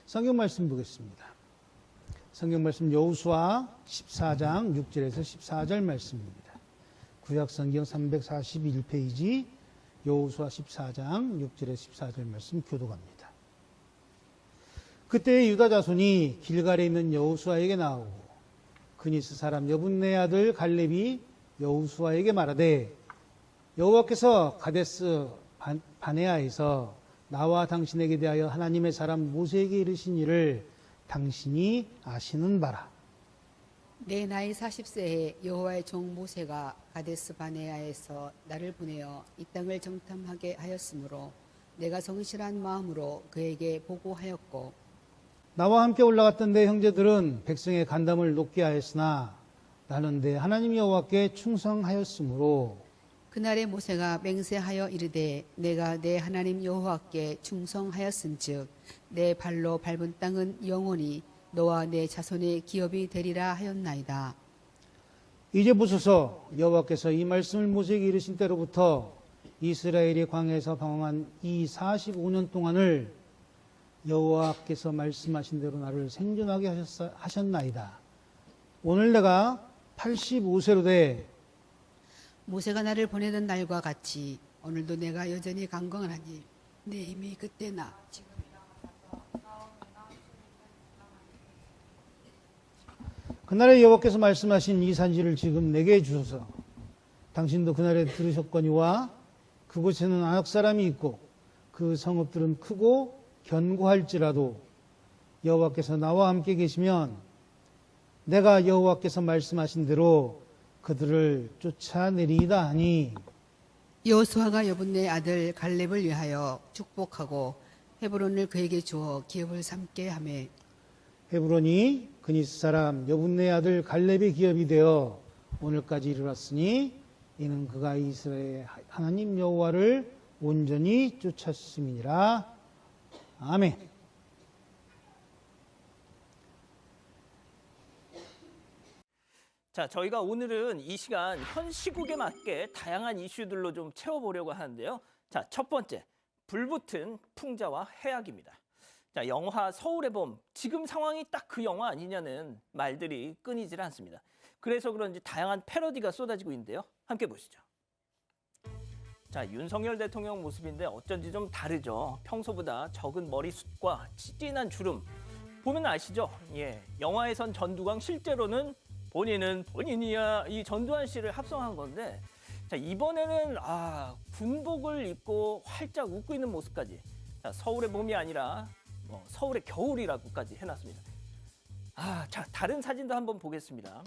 성경 말씀 보겠습니다. 성경 말씀 여호수아 14장 6절에서 14절 말씀입니다. 구약 성경 341페이지 여호수아 14장 6절에서 14절 말씀 교독합니다. 그때 유다 자손이 길갈에 있는 여호수아에게 나오고 그니스 사람 여분네 아들 갈렙이 여호수아에게 말하되 여호와께서 가데스 바네아에서 나와 당신에게 대하여 하나님의 사람 모세에게 이르신 일을 당신이 아시는 바라. 내 나이 40세에 여호와의 종 모세가 가데스 바네아에서 나를 보내어 이 땅을 정탐하게 하였으므로 내가 성실한 마음으로 그에게 보고하였고 나와 함께 올라갔던 내 형제들은 백성의 간담을 높게 하였으나 나는 내 하나님 여호와께 충성하였으므로 그날에 모세가 맹세하여 이르되 내가 내 하나님 여호와께 충성하였은즉 내 발로 밟은 땅은 영원히 너와 내 자손의 기업이 되리라 하였나이다. 이제 보소서 여호와께서 이 말씀을 모세에게 이르신 때로부터 이스라엘이 광야에서 방황한 이 45년 동안을 여호와께서 말씀하신 대로 나를 생존하게 하셨나이다. 오늘 내가 85세로 돼 모세가 나를 보내던 날과 같이 오늘도 내가 여전히 강건하니 내 힘이 그때나 지금이나 그날에 여호와께서 말씀하신 이 산지를 지금 내게 주소서. 당신도 그날에 들으셨거니와 그곳에는 안악 사람이 있고 그 성읍들은 크고 견고할지라도 여호와께서 나와 함께 계시면 내가 여호와께서 말씀하신 대로 그들을 쫓아내리이다 하니 여호수아가 여분네 아들 갈렙을 위하여 축복하고 헤브론을 그에게 주어 기업을 삼게 하며 헤브론이 그니스 사람 여분네 아들 갈렙의 기업이 되어 오늘까지 이르렀으니 이는 그가 이스라엘의 하나님 여호와를 온전히 쫓았음이니라. 아멘. 자, 저희가 오늘은 이 시간 현 시국에 맞게 다양한 이슈들로 좀 채워보려고 하는데요. 자, 첫 번째, 불붙은 풍자와 해악입니다. 자, 영화 서울의 봄, 지금 상황이 딱 그 영화 아니냐는 말들이 끊이질 않습니다. 그래서 그런지 다양한 패러디가 쏟아지고 있는데요. 함께 보시죠. 자, 윤석열 대통령 모습인데 어쩐지 좀 다르죠. 평소보다 적은 머리숱과 진한 주름. 보면 아시죠? 예, 영화에선 전두광, 실제로는 본인은 본인이야 이 전두환 씨를 합성한 건데, 자, 이번에는 군복을 입고 활짝 웃고 있는 모습까지. 자, 서울의 봄이 아니라 서울의 겨울이라고까지 해놨습니다. 자, 다른 사진도 한번 보겠습니다.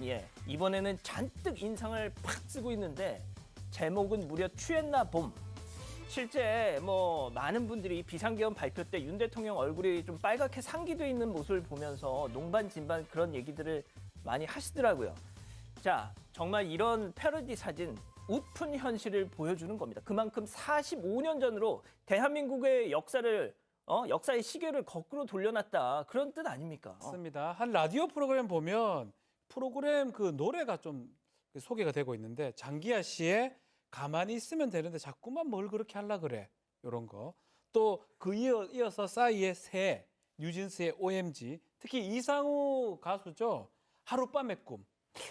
예, 이번에는 잔뜩 인상을 팍 쓰고 있는데 제목은 무려 취했나 봄. 실제 많은 분들이 비상계엄 발표 때 윤 대통령 얼굴이 좀 빨갛게 상기돼 있는 모습을 보면서 농반진반 그런 얘기들을 많이 하시더라고요. 자, 정말 이런 패러디 사진 웃픈 현실을 보여주는 겁니다. 그만큼 45년 전으로 대한민국의 역사의 시계를 거꾸로 돌려놨다, 그런 뜻 아닙니까? 맞습니다. 한 라디오 프로그램 보면 프로그램 그 노래가 좀 소개가 되고 있는데 장기하 씨의 가만히 있으면 되는데 자꾸만 뭘 그렇게 하려 그래, 이런 거. 또 그 이어서 싸이의 새, 뉴진스의 OMG, 특히 이상우 가수죠. 하룻밤의 꿈.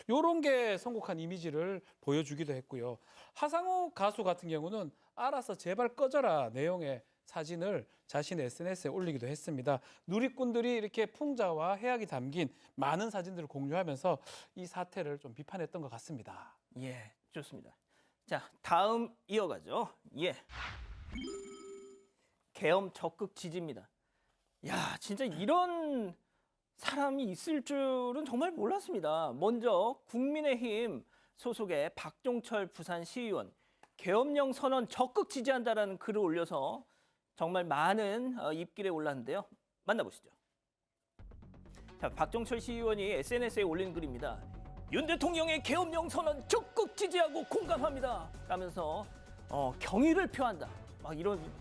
요런 게 선곡한 이미지를 보여주기도 했고요. 하상우 가수 같은 경우는 알아서 제발 꺼져라 내용의 사진을 자신의 SNS에 올리기도 했습니다. 누리꾼들이 이렇게 풍자와 해악이 담긴 많은 사진들을 공유하면서 이 사태를 좀 비판했던 것 같습니다. 예, 좋습니다. 자, 다음 이어가죠. 예, 계엄 적극 지지입니다. 야, 진짜 이런 사람이 있을 줄은 정말 몰랐습니다. 먼저 국민의힘 소속의 박종철 부산시의원, 계엄령 선언 적극 지지한다라는 글을 올려서 정말 많은 입길에 올랐는데요. 만나보시죠. 자, 박종철 시의원이 SNS에 올린 글입니다. 윤 대통령의 계엄령 선언 적극 지지하고 공감합니다 라면서 경의를 표한다.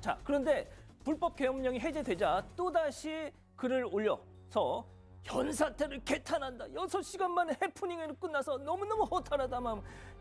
자, 그런데 불법 계엄령이 해제되자 또다시 글을 올려서 현 사태를 개탄한다. 6시간 만에 해프닝으로 끝나서 너무너무 허탈하다.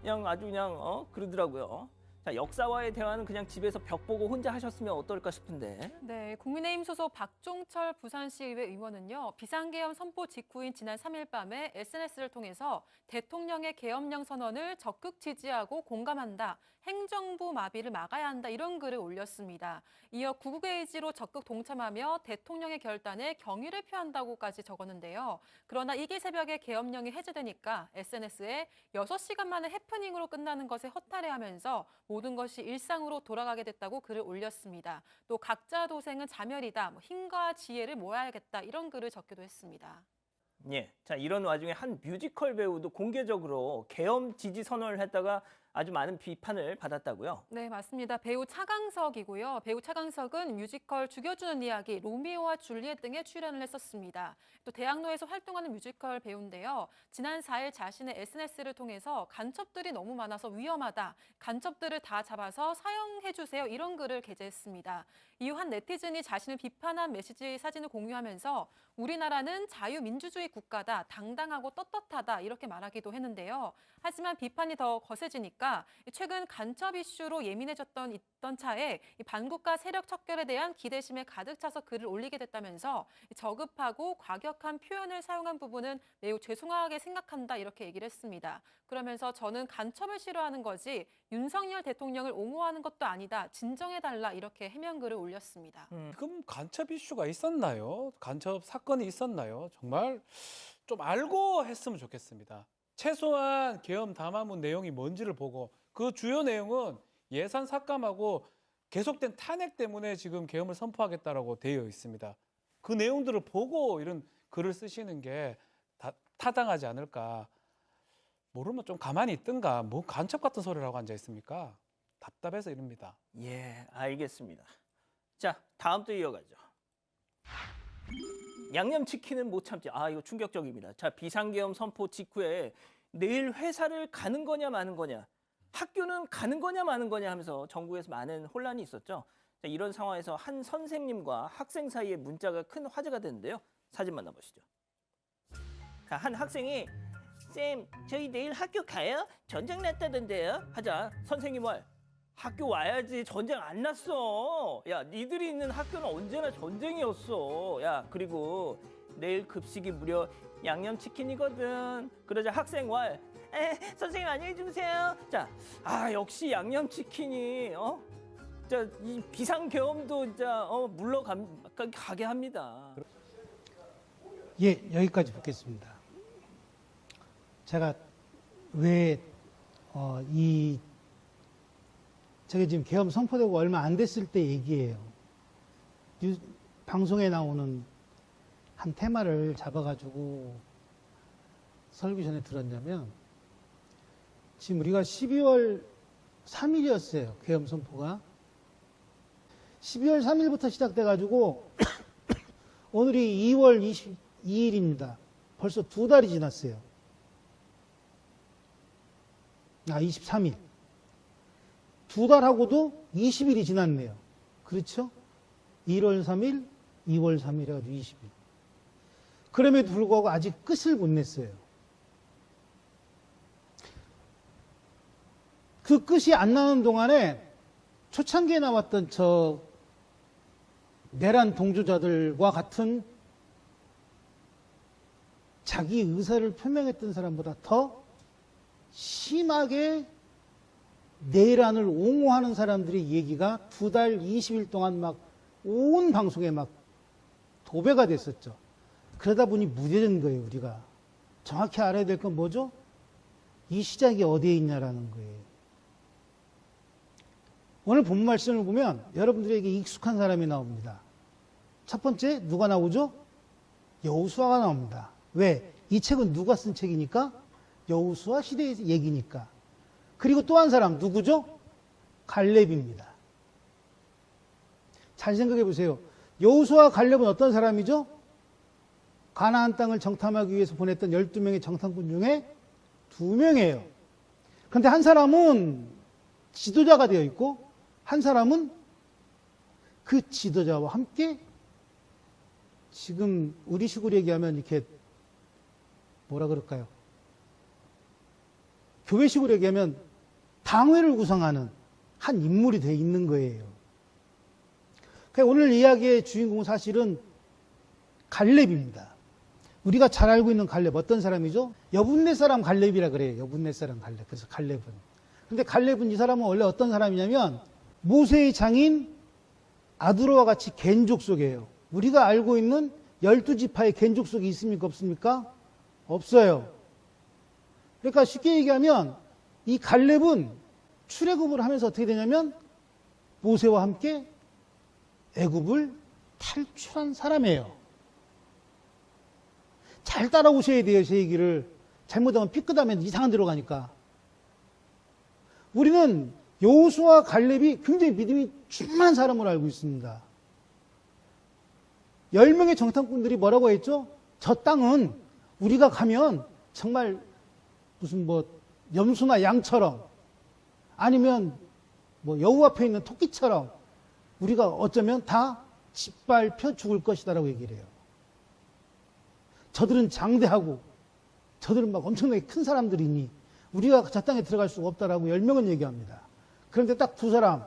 그냥 아주 그냥 그러더라고요. 자, 역사와의 대화는 그냥 집에서 벽 보고 혼자 하셨으면 어떨까 싶은데. 네, 국민의힘 소속 박종철 부산시의회 의원은요, 비상계엄 선포 직후인 지난 3일 밤에 SNS를 통해서 대통령의 계엄령 선언을 적극 지지하고 공감한다. 행정부 마비를 막아야 한다. 이런 글을 올렸습니다. 이어 구국의 의지로 적극 동참하며 대통령의 결단에 경의를 표한다고까지 적었는데요. 그러나 이기 새벽에 계엄령이 해제되니까 SNS에 6시간 만에 해프닝으로 끝나는 것에 허탈해하면서 모든 것이 일상으로 돌아가게 됐다고 글을 올렸습니다. 또 각자 도생은 자멸이다. 힘과 지혜를 모아야겠다. 이런 글을 적기도 했습니다. 예. 자, 이런 와중에 한 뮤지컬 배우도 공개적으로 계엄 지지 선언을 했다가 아주 많은 비판을 받았다고요? 네, 맞습니다. 배우 차강석이고요. 배우 차강석은 뮤지컬 죽여주는 이야기, 로미오와 줄리엣 등에 출연을 했었습니다. 또 대학로에서 활동하는 뮤지컬 배우인데요. 지난 4일 자신의 SNS를 통해서 간첩들이 너무 많아서 위험하다. 간첩들을 다 잡아서 사형해주세요. 이런 글을 게재했습니다. 이후 한 네티즌이 자신을 비판한 메시지 사진을 공유하면서 우리나라는 자유민주주의 국가다, 당당하고 떳떳하다 이렇게 말하기도 했는데요. 하지만 비판이 더 거세지니까 최근 간첩 이슈로 예민해졌던 차에 반국가 세력 척결에 대한 기대심에 가득 차서 글을 올리게 됐다면서 저급하고 과격한 표현을 사용한 부분은 매우 죄송하게 생각한다 이렇게 얘기를 했습니다. 그러면서 저는 간첩을 싫어하는 거지 윤석열 대통령을 옹호하는 것도 아니다. 진정해달라 이렇게 해명글을 올렸습니다. 지금 간첩 이슈가 있었나요? 간첩 사건이 있었나요? 정말 좀 알고 했으면 좋겠습니다. 최소한 계엄 담화문 내용이 뭔지를 보고 그 주요 내용은 예산 삭감하고 계속된 탄핵 때문에 지금 계엄을 선포하겠다라고 되어 있습니다. 그 내용들을 보고 이런 글을 쓰시는 게 타당하지 않을까. 모르면 좀 가만히 있든가 뭐 간첩 같은 소리를 하고 앉아 있습니까? 답답해서 이럽니다. 예, 알겠습니다. 자, 다음 또 이어가죠. 양념치킨은 못 참지. 아, 이거 충격적입니다. 자, 비상계엄 선포 직후에 내일 회사를 가는 거냐 마는 거냐, 학교는 가는 거냐 마는 거냐 하면서 전국에서 많은 혼란이 있었죠. 자, 이런 상황에서 한 선생님과 학생 사이에 문자가 큰 화제가 됐는데요. 사진 만나보시죠. 자, 한 학생이 쌤, 저희 내일 학교 가요? 전쟁 났다던데요? 하자 선생님 말, 학교 와야지, 전쟁 안 났어. 야, 니들이 있는 학교는 언제나 전쟁이었어. 야, 그리고 내일 급식이 무려 양념치킨이거든. 그러자 학생 말, 선생님 안녕히 주무세요. 자, 역시 양념치킨이 자, 이 비상계엄도 진짜 물러가게 합니다. 예, 여기까지 듣겠습니다. 제가 왜 저게 지금 계엄 선포되고 얼마 안 됐을 때 얘기예요. 방송에 나오는 한 테마를 잡아가지고 설교 전에 들었냐면, 지금 우리가 12월 3일이었어요. 계엄 선포가. 12월 3일부터 시작돼가지고 오늘이 2월 22일입니다. 벌써 2달이 지났어요. 23일. 2달하고도 20일이 지났네요. 그렇죠? 1월 3일, 2월 3일 해가지고 20일. 그럼에도 불구하고 아직 끝을 못 냈어요. 그 끝이 안 나는 동안에 초창기에 나왔던 내란 동조자들과 같은 자기 의사를 표명했던 사람보다 더 심하게 내란을 옹호하는 사람들의 얘기가 2달 20일 동안 막 온 방송에 막 도배가 됐었죠. 그러다 보니 무뎌진 거예요, 우리가. 정확히 알아야 될 건 뭐죠? 이 시작이 어디에 있냐라는 거예요. 오늘 본 말씀을 보면 여러분들에게 익숙한 사람이 나옵니다. 첫 번째, 누가 나오죠? 여호수아가 나옵니다. 왜? 이 책은 누가 쓴 책이니까? 여호수아 시대의 얘기니까. 그리고 또 한 사람, 누구죠? 갈렙입니다. 잘 생각해 보세요. 여호수아 갈렙은 어떤 사람이죠? 가나안 땅을 정탐하기 위해서 보냈던 12명의 정탐꾼 중에 2명이에요. 그런데 한 사람은 지도자가 되어 있고, 한 사람은 그 지도자와 함께 지금 우리식으로 얘기하면 이렇게 뭐라 그럴까요? 교회식으로 얘기하면 당회를 구성하는 한 인물이 돼 있는 거예요. 그러니까 오늘 이야기의 주인공은 사실은 갈렙입니다. 우리가 잘 알고 있는 갈렙 어떤 사람이죠? 여분네 사람 갈렙이라 그래요. 여분네 사람 갈렙. 그래서 갈렙은. 근데 갈렙은 이 사람은 원래 어떤 사람이냐면 모세의 장인 아두로와 같이 겐족 속이에요. 우리가 알고 있는 12지파의 겐족 속이 있습니까? 없습니까? 없어요. 그러니까 쉽게 얘기하면 이 갈렙은 출애굽을 하면서 어떻게 되냐면 모세와 함께 애굽을 탈출한 사람이에요. 잘 따라오셔야 돼요, 제 얘기를. 잘못하면 삐끗하면 이상한 데로 가니까. 우리는 여호수아와 갈렙이 굉장히 믿음이 충만한 사람으로 알고 있습니다. 10명의 정탐꾼들이 뭐라고 했죠? 저 땅은 우리가 가면 정말 무슨 뭐 염소나 양처럼 아니면 뭐 여우 앞에 있는 토끼처럼 우리가 어쩌면 다 짓밟혀 죽을 것이다라고 얘기를 해요. 저들은 장대하고 저들은 막 엄청나게 큰 사람들이니 우리가 저 땅에 들어갈 수가 없다라고 10명은 얘기합니다. 그런데 딱 두 사람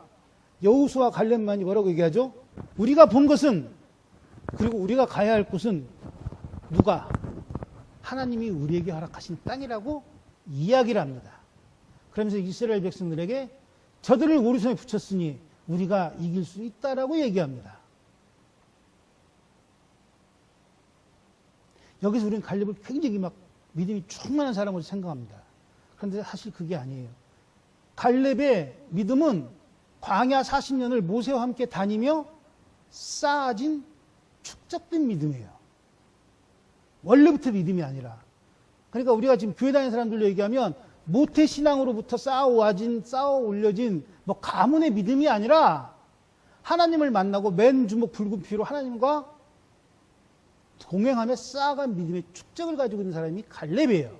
여호수아와 갈렙만이 뭐라고 얘기하죠? 우리가 본 것은 그리고 우리가 가야 할 곳은 누가? 하나님이 우리에게 허락하신 땅이라고 이야기를 합니다. 그러면서 이스라엘 백성들에게 저들을 우리 손에 붙였으니 우리가 이길 수 있다라고 얘기합니다. 여기서 우리는 갈렙을 굉장히 막 믿음이 충만한 사람으로 생각합니다. 그런데 사실 그게 아니에요. 갈렙의 믿음은 광야 40년을 모세와 함께 다니며 쌓아진 축적된 믿음이에요. 원래부터 믿음이 아니라. 그러니까 우리가 지금 교회 다니는 사람들로 얘기하면 모태신앙으로부터 쌓아 올려진 뭐 가문의 믿음이 아니라 하나님을 만나고 맨 주먹 붉은 피로 하나님과 동행하며 쌓아간 믿음의 축적을 가지고 있는 사람이 갈렙이에요.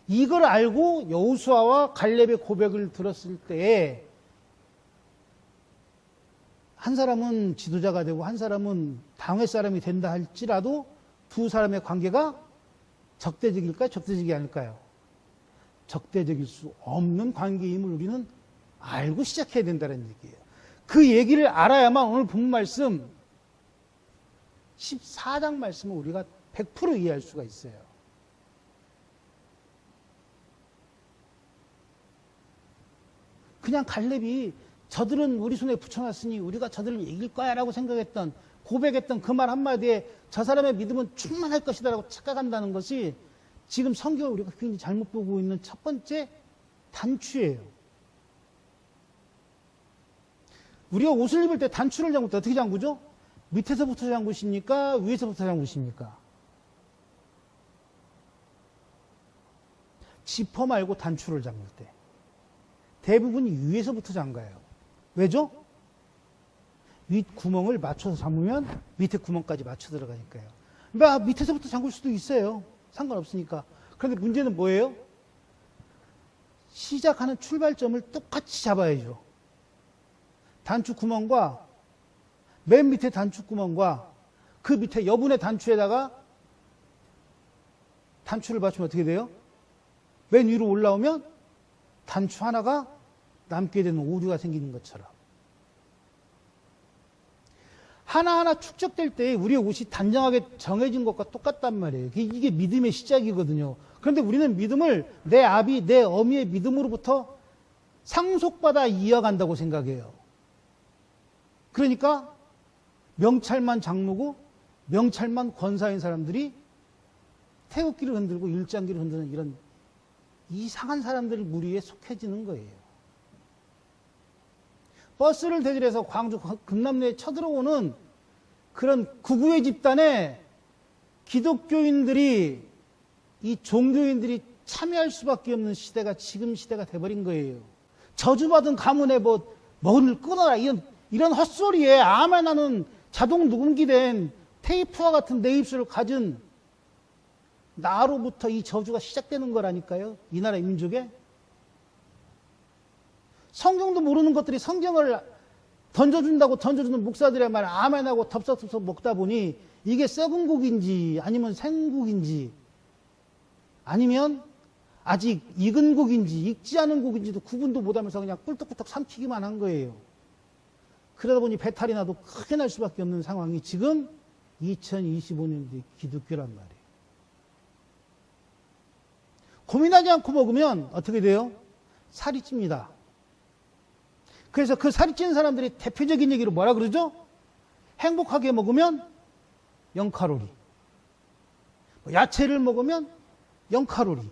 이걸 알고 여호수아와 갈렙의 고백을 들었을 때 한 사람은 지도자가 되고 한 사람은 당회 사람이 된다 할지라도 두 사람의 관계가 적대적일까요? 적대적이 아닐까요? 적대적일 수 없는 관계임을 우리는 알고 시작해야 된다는 얘기예요. 그 얘기를 알아야만 오늘 본 말씀 14장 말씀을 우리가 100% 이해할 수가 있어요. 그냥 갈렙이 저들은 우리 손에 붙여놨으니 우리가 저들을 이길 거야 라고 생각했던 고백했던 그 말 한마디에 저 사람의 믿음은 충만할 것이다 라고 착각한다는 것이 지금 성경을 우리가 굉장히 잘못 보고 있는 첫 번째 단추예요. 우리가 옷을 입을 때 단추를 잠글 때 어떻게 잠그죠? 밑에서부터 잠그십니까? 위에서부터 잠그십니까? 지퍼 말고 단추를 잠글 때 대부분 위에서부터 잠가요. 왜죠? 윗 구멍을 맞춰서 잠그면 밑에 구멍까지 맞춰 들어가니까요. 그러니까 밑에서부터 잠글 수도 있어요. 상관없으니까. 그런데 문제는 뭐예요? 시작하는 출발점을 똑같이 잡아야죠. 단추 구멍과 맨 밑에 단추 구멍과 그 밑에 여분의 단추에다가 단추를 맞추면 어떻게 돼요? 맨 위로 올라오면 단추 하나가 남게 되는 오류가 생기는 것처럼 하나하나 축적될 때 우리의 옷이 단정하게 정해진 것과 똑같단 말이에요. 이게 믿음의 시작이거든요. 그런데 우리는 믿음을 내 아비, 내 어미의 믿음으로부터 상속받아 이어간다고 생각해요. 그러니까 명찰만 장로고 명찰만 권사인 사람들이 태극기를 흔들고 일장기를 흔드는 이런 이상한 사람들 무리에 속해지는 거예요. 버스를 대절해서 광주 금남로에 쳐들어오는 그런 극우의 집단에 기독교인들이 이 종교인들이 참여할 수밖에 없는 시대가 지금 시대가 돼버린 거예요. 저주받은 가문에 뭐를 끊어라 이런 헛소리에 아마 나는 자동 녹음기된 테이프와 같은 내 입술을 가진 나로부터 이 저주가 시작되는 거라니까요. 이 나라 민족에. 성경도 모르는 것들이 성경을 던져준다고 던져주는 목사들의 말 아멘하고 덥석덥석 먹다 보니 이게 썩은 국인지 아니면 생국인지 아니면 아직 익은 고기인지 익지 않은 고기인지도 구분도 못하면서 그냥 꿀떡꿀떡 삼키기만 한 거예요. 그러다 보니 배탈이 나도 크게 날 수밖에 없는 상황이 지금 2025년도의 기독교란 말이에요. 고민하지 않고 먹으면 어떻게 돼요? 살이 찝니다. 그래서 그 살이 찌는 사람들이 대표적인 얘기로 뭐라 그러죠? 행복하게 먹으면 0칼로리. 야채를 먹으면 0칼로리.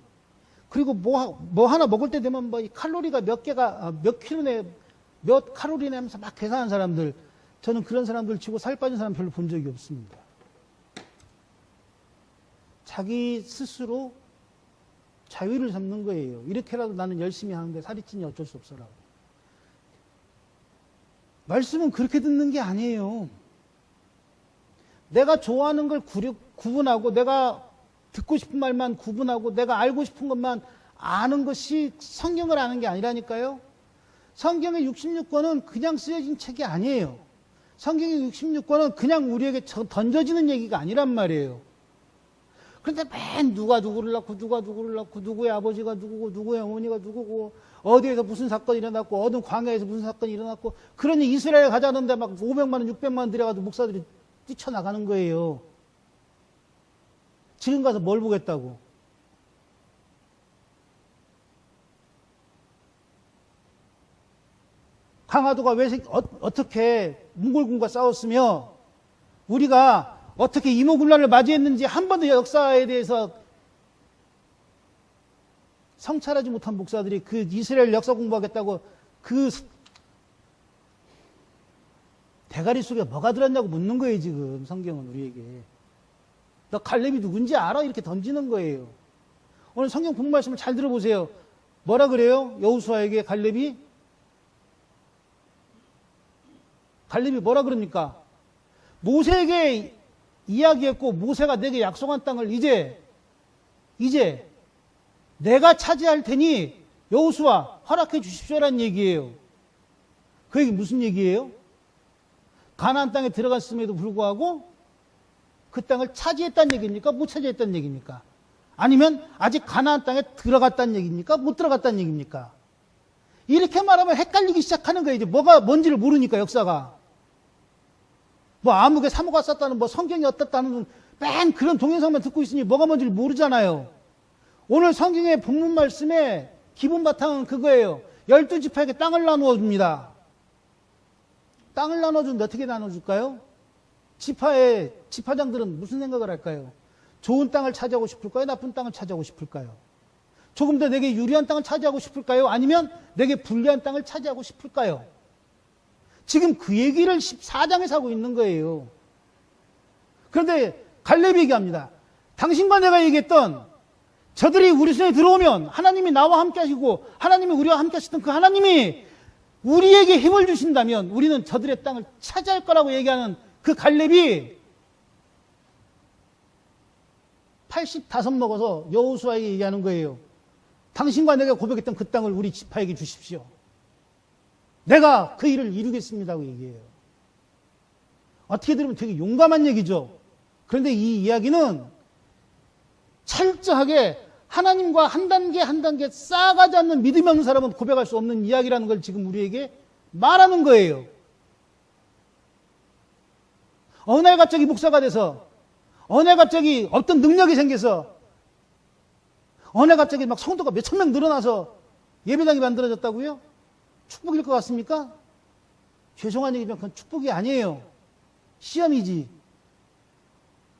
그리고 뭐 하나 먹을 때 되면 뭐 이 칼로리가 몇 킬로네, 몇 칼로리네 하면서 막 계산하는 사람들, 저는 그런 사람들 치고 살 빠진 사람 별로 본 적이 없습니다. 자기 스스로 자유를 잡는 거예요. 이렇게라도 나는 열심히 하는데 살이 찌니 어쩔 수 없어라고. 말씀은 그렇게 듣는 게 아니에요. 내가 좋아하는 걸 구분하고, 내가 듣고 싶은 말만 구분하고, 내가 알고 싶은 것만 아는 것이 성경을 아는 게 아니라니까요. 성경의 66권은 그냥 쓰여진 책이 아니에요. 성경의 66권은 그냥 우리에게 던져지는 얘기가 아니란 말이에요. 그런데 맨 누가 누구를 낳고, 누가 누구를 낳고, 누구의 아버지가 누구고, 누구의 어머니가 누구고, 어디에서 무슨 사건이 일어났고, 어느 광야에서 무슨 사건이 일어났고, 그러니 이스라엘 가자는데 막 500만 원, 600만 원 들여가지고 목사들이 뛰쳐나가는 거예요. 지금 가서 뭘 보겠다고. 강화도가 어떻게 몽골군과 싸웠으며 우리가 어떻게 이모군란을 맞이했는지 한 번도 역사에 대해서 성찰하지 못한 목사들이 그 이스라엘 역사 공부하겠다고 그 대가리 속에 뭐가 들었냐고 묻는 거예요. 지금 성경은 우리에게. 너 갈렙이 누군지 알아? 이렇게 던지는 거예요. 오늘 성경 본문 말씀을 잘 들어보세요. 뭐라 그래요? 여호수아에게 갈렙이 뭐라 그럽니까? 모세에게 이야기했고 모세가 내게 약속한 땅을 이제 내가 차지할 테니 여호수아 허락해 주십시오라는 얘기예요. 그 얘기 무슨 얘기예요? 가나안 땅에 들어갔음에도 불구하고 그 땅을 차지했다는 얘기입니까? 못 차지했다는 얘기입니까? 아니면 아직 가나안 땅에 들어갔다는 얘기입니까? 못 들어갔다는 얘기입니까? 이렇게 말하면 헷갈리기 시작하는 거예요. 이제 뭐가 뭔지를 모르니까 역사가. 뭐 아무개 사모가 썼다는 뭐 성경이 어떻다는 맨 그런 동영상만 듣고 있으니 뭐가 뭔지를 모르잖아요. 오늘 성경의 본문 말씀의 기본 바탕은 그거예요. 12지파에게 땅을 나누어 줍니다. 땅을 나눠주는데 어떻게 나눠줄까요? 지파장들은 무슨 생각을 할까요? 좋은 땅을 차지하고 싶을까요? 나쁜 땅을 차지하고 싶을까요? 조금 더 내게 유리한 땅을 차지하고 싶을까요? 아니면 내게 불리한 땅을 차지하고 싶을까요? 지금 그 얘기를 14장에서 하고 있는 거예요. 그런데 갈렙이 얘기합니다. 당신과 내가 얘기했던 저들이 우리 손에 들어오면 하나님이 나와 함께 하시고 하나님이 우리와 함께 하시던 그 하나님이 우리에게 힘을 주신다면 우리는 저들의 땅을 차지할 거라고 얘기하는 그 갈렙이 85 먹어서 여호수아에게 얘기하는 거예요. 당신과 내가 고백했던 그 땅을 우리 지파에게 주십시오. 내가 그 일을 이루겠습니다고 얘기해요. 어떻게 들으면 되게 용감한 얘기죠. 그런데 이 이야기는 철저하게 하나님과 한 단계 한 단계 쌓아가지 않는 믿음이 없는 사람은 고백할 수 없는 이야기라는 걸 지금 우리에게 말하는 거예요. 어느 날 갑자기 목사가 돼서, 어느 날 갑자기 어떤 능력이 생겨서, 어느 날 갑자기 막 성도가 몇천 명 늘어나서 예배당이 만들어졌다고요? 축복일 것 같습니까? 죄송한 얘기지만 그건 축복이 아니에요. 시험이지.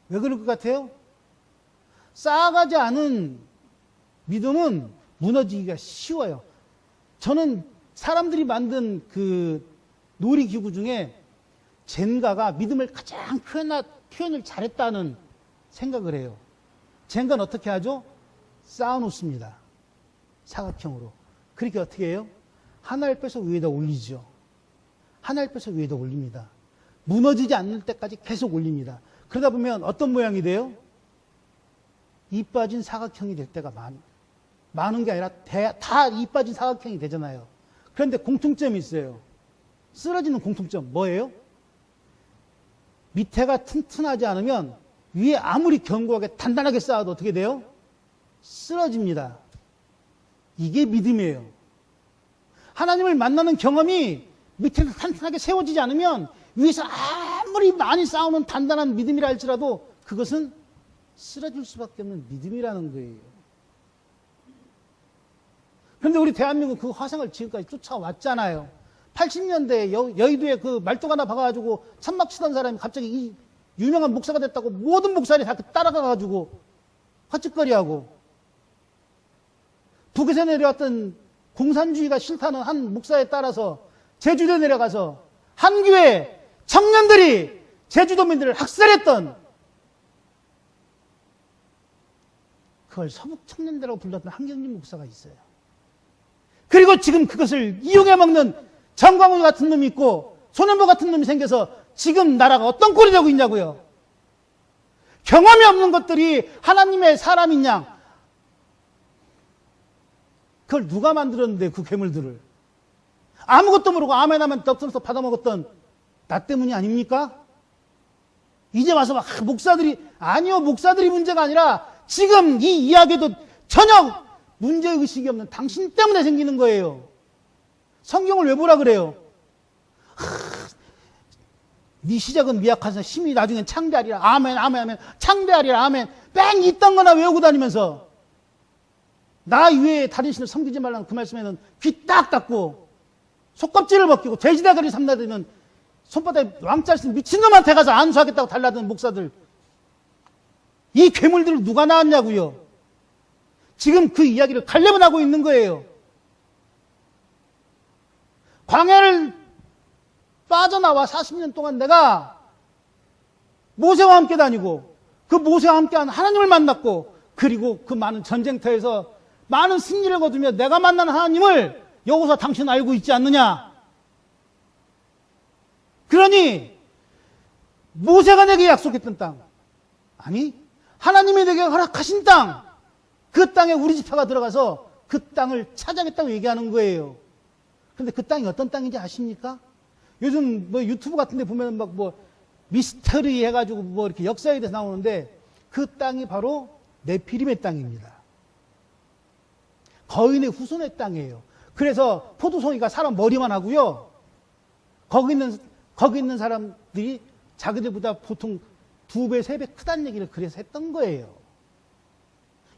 왜 그럴 것 같아요? 쌓아가지 않은 믿음은 무너지기가 쉬워요. 저는 사람들이 만든 그 놀이기구 중에 젠가가 믿음을 가장 표현을 잘했다는 생각을 해요. 젠가는 어떻게 하죠? 쌓아놓습니다. 사각형으로. 그렇게 어떻게 해요? 하나를 빼서 위에다 올리죠. 하나를 빼서 위에다 올립니다. 무너지지 않을 때까지 계속 올립니다. 그러다 보면 어떤 모양이 돼요? 이 빠진 사각형이 될 때가 많은 게 아니라 다 이 빠진 사각형이 되잖아요. 그런데 공통점이 있어요. 쓰러지는 공통점 뭐예요? 밑에가 튼튼하지 않으면 위에 아무리 견고하게 단단하게 쌓아도 어떻게 돼요? 쓰러집니다. 이게 믿음이에요. 하나님을 만나는 경험이 밑에서 탄탄하게 세워지지 않으면 위에서 아무리 많이 쌓아놓은 단단한 믿음이라 할지라도 그것은 쓰러질 수밖에 없는 믿음이라는 거예요. 그런데 우리 대한민국 그 화상을 지금까지 쫓아왔잖아요. 80년대에 여의도에 그 말뚝 하나 박아가지고 천막 치던 사람이 갑자기 이 유명한 목사가 됐다고 모든 목사들이 다 따라가가지고 헛짓거리하고, 북에서 내려왔던 공산주의가 싫다는 한 목사에 따라서 제주도에 내려가서 한 교회 청년들이 제주도민들을 학살했던, 그걸 서북 청년대라고 불렀던 한경림 목사가 있어요. 그리고 지금 그것을 이용해 먹는 정광훈 같은 놈이 있고 손현보 같은 놈이 생겨서 지금 나라가 어떤 꼴이 되고 있냐고요. 경험이 없는 것들이 하나님의 사람이냐. 그걸 누가 만들었는데, 그 괴물들을. 아무것도 모르고 아멘 하면 떡들어서 받아먹었던 나 때문이 아닙니까? 이제 와서 막 목사들이, 아니요, 목사들이 문제가 아니라 지금 이 이야기도 전혀 문제의식이 없는 당신 때문에 생기는 거예요. 성경을 왜 보라 그래요? 네 시작은 미약하서 힘이 나중엔 창대하리라. 아멘, 아멘, 아멘. 창대하리라. 아멘. 뺑 이딴 거나 외우고 다니면서 나 위에 다른 신을 섬기지 말라는 그 말씀에는 귀 딱 닫고 속껍질을 벗기고 돼지다가리 삼나들면 손바닥에 왕자 쓴 미친놈한테 가서 안수하겠다고 달라드는 목사들, 이 괴물들을 누가 낳았냐고요. 지금 그 이야기를 갈렙은 하고 있는 거예요. 광야를 빠져나와 40년 동안 내가 모세와 함께 다니고 그 모세와 함께한 하나님을 만났고, 그리고 그 많은 전쟁터에서 많은 승리를 거두며 내가 만난 하나님을 여호수아 당신 알고 있지 않느냐. 그러니 모세가 내게 약속했던 땅, 아니 하나님이 내게 허락하신 땅, 그 땅에 우리 지파가 들어가서 그 땅을 차지하겠다고 얘기하는 거예요. 그런데 그 땅이 어떤 땅인지 아십니까? 요즘 뭐 유튜브 같은 데 보면 막 뭐 미스터리 해가지고 뭐 이렇게 역사에 대해서 나오는데, 그 땅이 바로 네피림의 땅입니다. 거인의 후손의 땅이에요. 그래서 포도송이가 사람 머리만 하고요, 거기 있는 사람들이 자기들보다 보통 2배, 3배 크다는 얘기를 그래서 했던 거예요.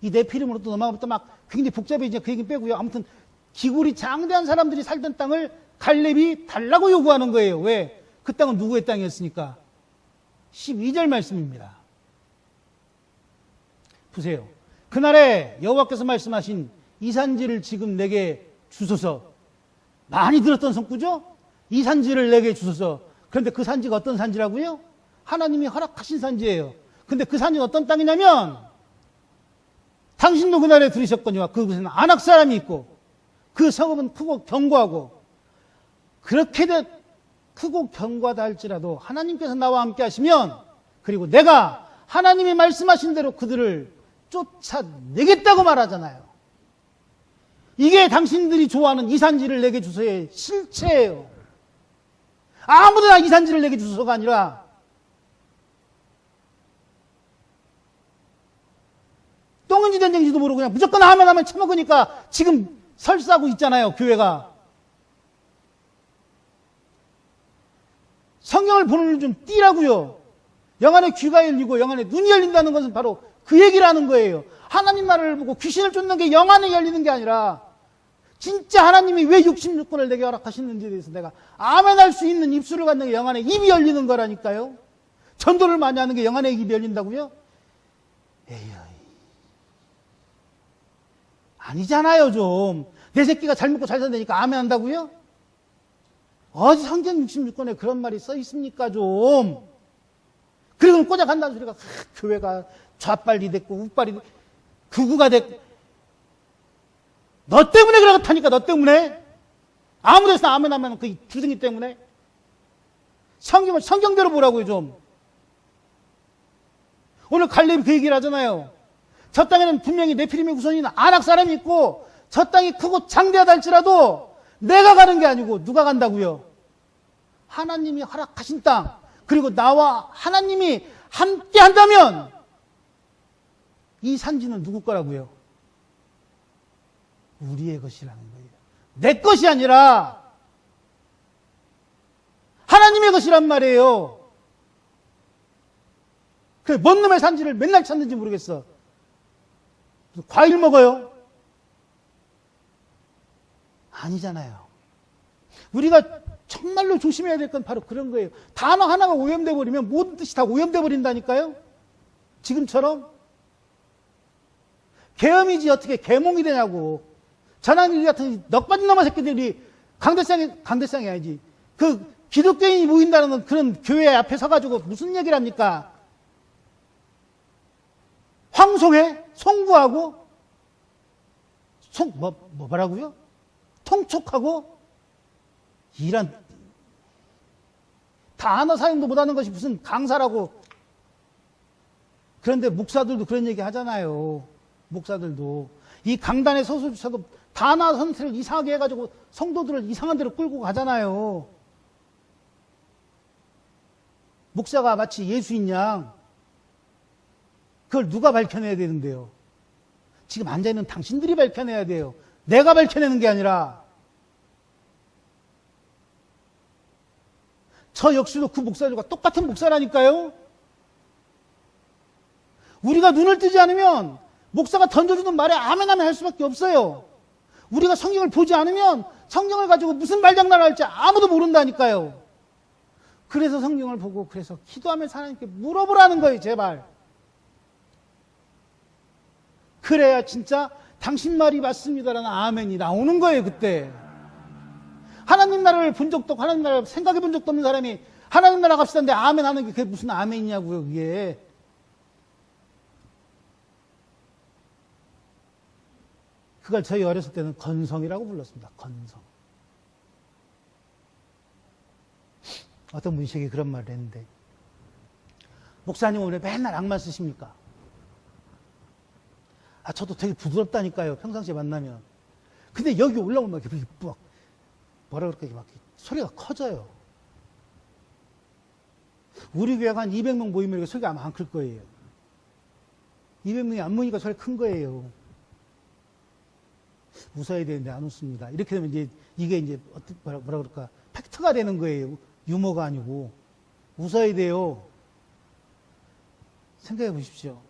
이 네피림으로 또 넘어가면 또 막 굉장히 복잡해지죠. 그 얘기 빼고요. 아무튼 기굴이 장대한 사람들이 살던 땅을 갈렙이 달라고 요구하는 거예요. 왜? 그 땅은 누구의 땅이었으니까. 12절 말씀입니다. 보세요. 그날에 여호와께서 말씀하신 이 산지를 지금 내게 주소서. 많이 들었던 성구죠? 이 산지를 내게 주소서. 그런데 그 산지가 어떤 산지라고요? 하나님이 허락하신 산지예요. 근데 그 산지는 어떤 땅이냐면, 당신도 그날에 들으셨거니와 그곳에는 아낙 사람이 있고 그 성읍은 크고 견고하고, 그렇게 크고 견고하다 할지라도 하나님께서 나와 함께 하시면, 그리고 내가 하나님이 말씀하신 대로 그들을 쫓아내겠다고 말하잖아요. 이게 당신들이 좋아하는 이 산지를 내게 주소의 실체예요. 아무데나 이 산지를 내게 주소가 아니라, 똥인지 된장인지도 모르고 그냥 무조건 하면 처먹으니까 지금 설사하고 있잖아요, 교회가. 성경을 보는 눈 좀 띄라고요. 영안의 귀가 열리고 영안의 눈이 열린다는 것은 바로 그 얘기라는 거예요. 하나님 나라를 보고 귀신을 쫓는 게 영안이 열리는 게 아니라, 진짜 하나님이 왜 66권을 내게 허락하시는지에 대해서 내가 아멘할 수 있는 입술을 갖는 게 영안의 입이 열리는 거라니까요. 전도를 많이 하는 게 영안의 입이 열린다고요? 에이, 아니잖아요. 좀 내 새끼가 잘 먹고 잘 산다니까 아멘 한다고요? 어디 성경 66권에 그런 말이 써 있습니까? 좀. 그리고 꽂아 간다는 소리가, 교회가 좌빨이 됐고 우빨이 됐고 극우가 됐고, 너 때문에 그렇다니까. 너 때문에. 아무 데서나 아멘 하면 그 주둥이 때문에. 성경을 성경대로 보라고요. 좀. 오늘 갈렙이 그 얘기를 하잖아요. 저 땅에는 분명히 네피림의 후손인 아낙 사람이 있고 저 땅이 크고 장대하다 할지라도 내가 가는 게 아니고 누가 간다고요? 하나님이 허락하신 땅, 그리고 나와 하나님이 함께 한다면 이 산지는 누구 거라고요? 우리의 것이라는 거예요. 내 것이 아니라 하나님의 것이란 말이에요. 그 뭔 놈의 산지를 맨날 찾는지 모르겠어. 과일 먹어요? 아니잖아요. 우리가 정말로 조심해야 될 건 바로 그런 거예요. 단어 하나가 오염돼 버리면 모든 뜻이 다 오염돼 버린다니까요. 지금처럼 계엄이지 어떻게 계몽이 되냐고. 전환일 같은 넉받이 넘어 새끼들이 강대상이 아니지. 그 기독교인이 모인다는 그런 교회 앞에 서가지고 무슨 얘기를 합니까? 황송해? 송구하고? 뭐라고요? 통촉하고? 이란 단어 사용도 못하는 것이 무슨 강사라고. 그런데 목사들도 그런 얘기 하잖아요. 목사들도 이 강단에 서서조차도 단어 선택을 이상하게 해가지고 성도들을 이상한 데로 끌고 가잖아요. 목사가 마치 예수인 양 그걸 누가 밝혀내야 되는데요? 지금 앉아있는 당신들이 밝혀내야 돼요. 내가 밝혀내는 게 아니라. 저 역시도 그 목사들과 똑같은 목사라니까요. 우리가 눈을 뜨지 않으면 목사가 던져주는 말에 아멘 할 수밖에 없어요. 우리가 성경을 보지 않으면 성경을 가지고 무슨 말장난을 할지 아무도 모른다니까요. 그래서 성경을 보고 그래서 기도하면서 하나님께 물어보라는 거예요. 제발. 그래야 진짜 당신 말이 맞습니다라는 아멘이 나오는 거예요. 그때. 하나님 나라를 본 적도 없고 하나님 나라를 생각해 본 적도 없는 사람이 하나님 나라 갑시다는데 아멘 하는 게 그게 무슨 아멘이냐고요. 그게. 그걸 저희 어렸을 때는 건성이라고 불렀습니다. 건성. 어떤 분이 제게 그런 말을 했는데, 목사님 왜 맨날 악만 쓰십니까? 저도 되게 부드럽다니까요. 평상시에 만나면. 근데 여기 올라오면 막 뭐라 그럴까, 막 소리가 커져요. 우리 교회가 한 200명 모이면 이렇게 소리가 아마 안 클 거예요. 200명이 안 모이니까 소리가 큰 거예요. 웃어야 되는데 안 웃습니다. 이렇게 되면 이게 뭐라 그럴까, 팩트가 되는 거예요. 유머가 아니고. 웃어야 돼요. 생각해 보십시오.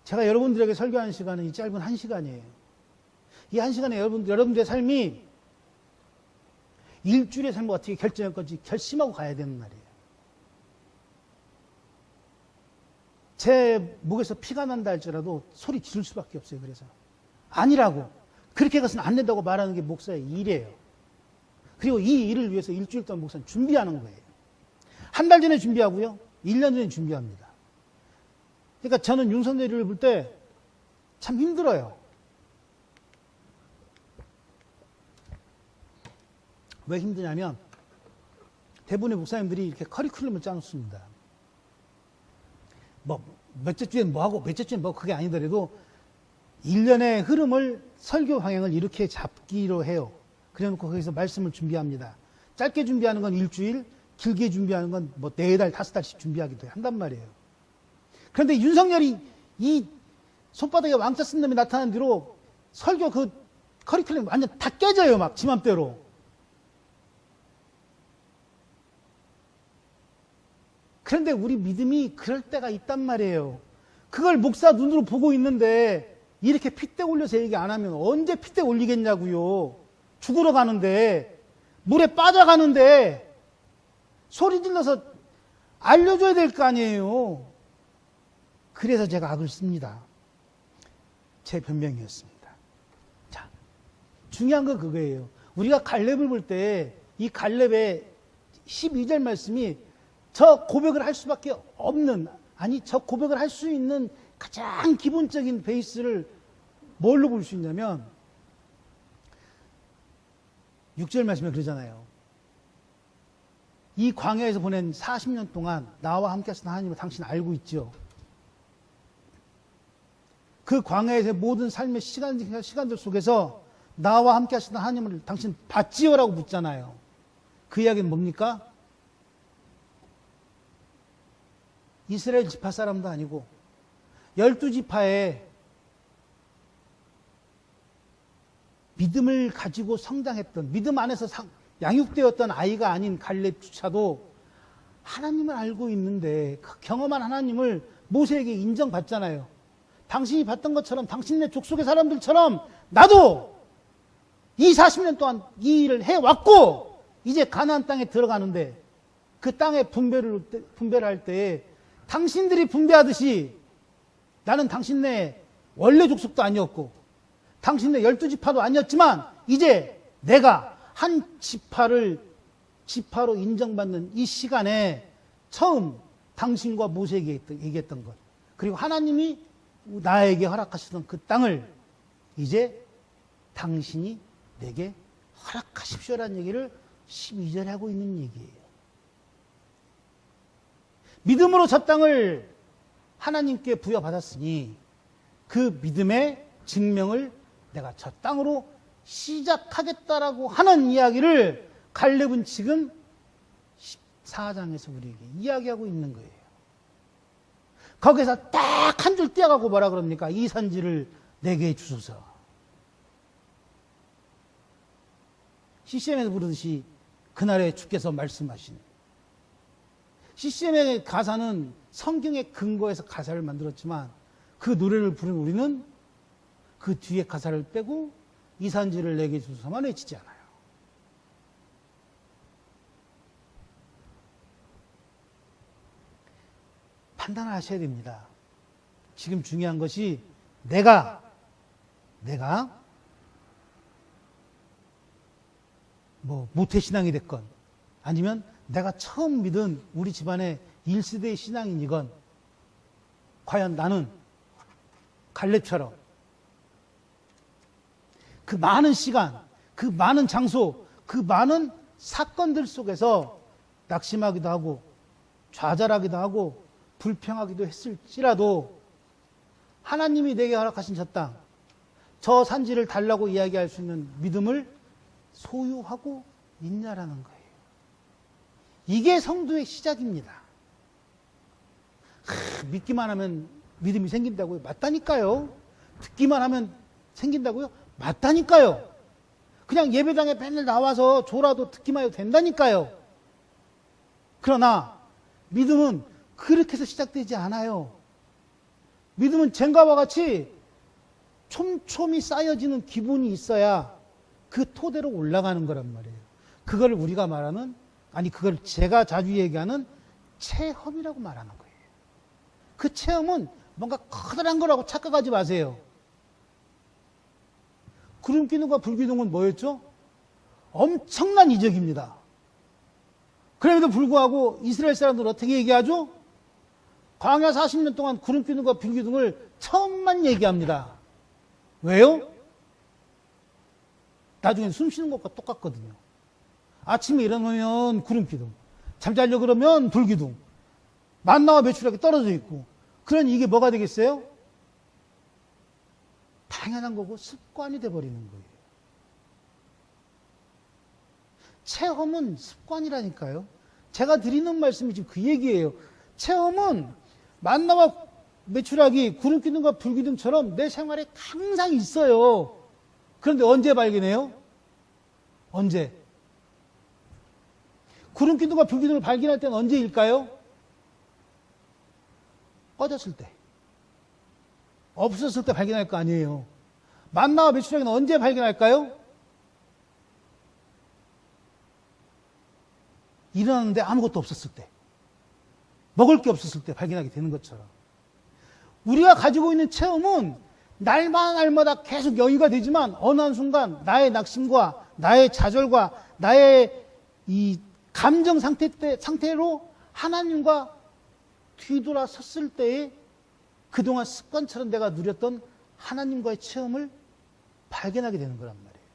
제가 여러분들에게 설교하는 시간은 이 짧은 1시간이에요. 이 1시간에 여러분들의 삶이 일주일의 삶을 어떻게 결정할 건지 결심하고 가야 되는 날이에요. 제 목에서 피가 난다 할지라도 소리 지를 수밖에 없어요. 그래서 아니라고, 그렇게 해서는 안 된다고 말하는 게 목사의 일이에요. 그리고 이 일을 위해서 일주일 동안 목사는 준비하는 거예요. 한 달 전에 준비하고요, 1년 전에 준비합니다. 그러니까 저는 윤석열을 볼 때 참 힘들어요. 왜 힘드냐면 대부분의 목사님들이 이렇게 커리큘럼을 짜놓습니다. 몇째 주엔 뭐하고 몇째 주엔 뭐 그게 아니더라도 1년의 흐름을, 설교 방향을 이렇게 잡기로 해요. 그래놓고 거기서 말씀을 준비합니다. 짧게 준비하는 건 일주일, 길게 준비하는 건 4달, 5달씩 준비하기도 한단 말이에요. 그런데 윤석열이 이 손바닥에 왕자 쓴 놈이 나타난 뒤로 설교 그 커리큘럼이 완전 다 깨져요. 막 지 맘대로. 그런데 우리 믿음이 그럴 때가 있단 말이에요. 그걸 목사 눈으로 보고 있는데 이렇게 핏대 올려서 얘기 안 하면 언제 핏대 올리겠냐고요. 죽으러 가는데, 물에 빠져가는데 소리 질러서 알려줘야 될 거 아니에요. 그래서 제가 악을 씁니다. 제 변명이었습니다. 자, 중요한 건 그거예요. 우리가 갈렙을 볼 때 이 갈렙의 12절 말씀이 저 고백을 할 수밖에 없는, 아니 저 고백을 할 수 있는 가장 기본적인 베이스를 뭘로 볼 수 있냐면 6절 말씀에 그러잖아요. 이 광야에서 보낸 40년 동안 나와 함께 하신 하나님을 당신 알고 있죠. 그 광야에서의 모든 삶의 시간들 속에서 나와 함께 하시는 하나님을 당신 봤지요? 라고 묻잖아요. 그 이야기는 뭡니까? 이스라엘 지파 사람도 아니고 12지파의 믿음을 가지고 성장했던, 믿음 안에서 양육되었던 아이가 아닌 갈렙조차도 하나님을 알고 있는데 그 경험한 하나님을 모세에게 인정받잖아요. 당신이 받던 것처럼 당신네 족속의 사람들처럼 나도 이 40년 동안 이 일을 해왔고 이제 가나안 땅에 들어가는데 그 땅에 분배를 할 때에 당신들이 분배하듯이 나는 당신네 원래 족속도 아니었고 당신네 12지파도 아니었지만 이제 내가 한 지파로 인정받는 이 시간에 처음 당신과 모세에게 얘기했던 것, 그리고 하나님이 나에게 허락하시던 그 땅을 이제 당신이 내게 허락하십시오라는 얘기를 12절에 하고 있는 얘기예요. 믿음으로 저 땅을 하나님께 부여받았으니 그 믿음의 증명을 내가 저 땅으로 시작하겠다라고 하는 이야기를 갈렙은 지금 14장에서 우리에게 이야기하고 있는 거예요. 거기서 딱 한 줄 떼어가고 뭐라 그럽니까? 이 산지를 내게 주소서. CCM에서 부르듯이 그날에 주께서 말씀하신, CCM의 가사는 성경의 근거에서 가사를 만들었지만 그 노래를 부른 우리는 그 뒤에 가사를 빼고 이 산지를 내게 주소서만 외치지 않아요. 판단하셔야 됩니다. 지금 중요한 것이 내가 뭐 모태신앙이 됐건 아니면 내가 처음 믿은 우리 집안의 1세대의 신앙인이건 과연 나는 갈렙처럼 그 많은 시간, 그 많은 장소, 그 많은 사건들 속에서 낙심하기도 하고 좌절하기도 하고 불평하기도 했을지라도 하나님이 내게 허락하신 저 땅, 저 산지를 달라고 이야기할 수 있는 믿음을 소유하고 있냐라는 거예요. 이게 성도의 시작입니다. 믿기만 하면 믿음이 생긴다고요? 맞다니까요. 듣기만 하면 생긴다고요? 맞다니까요. 그냥 예배당에 맨날 나와서 조라도 듣기만 해도 된다니까요. 그러나 믿음은 그렇게 해서 시작되지 않아요. 믿음은 쟁과와 같이 촘촘히 쌓여지는 기본이 있어야 그 토대로 올라가는 거란 말이에요. 그걸 우리가 말하는, 아니 그걸 제가 자주 얘기하는 체험이라고 말하는 거예요. 그 체험은 뭔가 커다란 거라고 착각하지 마세요. 구름기둥과 불기둥은 뭐였죠? 엄청난 이적입니다. 그럼에도 불구하고 이스라엘 사람들은 어떻게 얘기하죠? 광야 40년 동안 구름기둥과 불기둥을 처음만 얘기합니다. 왜요? 나중에 숨 쉬는 것과 똑같거든요. 아침에 일어나면 구름기둥, 잠자려고 그러면 불기둥, 만나와 매출하게 떨어져 있고, 그러니 이게 뭐가 되겠어요? 당연한 거고 습관이 돼버리는 거예요. 체험은 습관이라니까요. 제가 드리는 말씀이 지금 그 얘기예요. 체험은 만나와 매출하기, 구름기둥과 불기둥처럼 내 생활에 항상 있어요. 그런데 언제 발견해요? 언제? 구름기둥과 불기둥을 발견할 때는 언제일까요? 꺼졌을 때. 없었을 때 발견할 거 아니에요. 만나와 매출하기는 언제 발견할까요? 일어났는데 아무것도 없었을 때. 먹을 게 없었을 때 발견하게 되는 것처럼. 우리가 가지고 있는 체험은 날마다 계속 영위가 되지만 어느 한순간 나의 낙심과 나의 좌절과 나의 이 감정 상태로 하나님과 뒤돌아섰을 때에 그동안 습관처럼 내가 누렸던 하나님과의 체험을 발견하게 되는 거란 말이에요.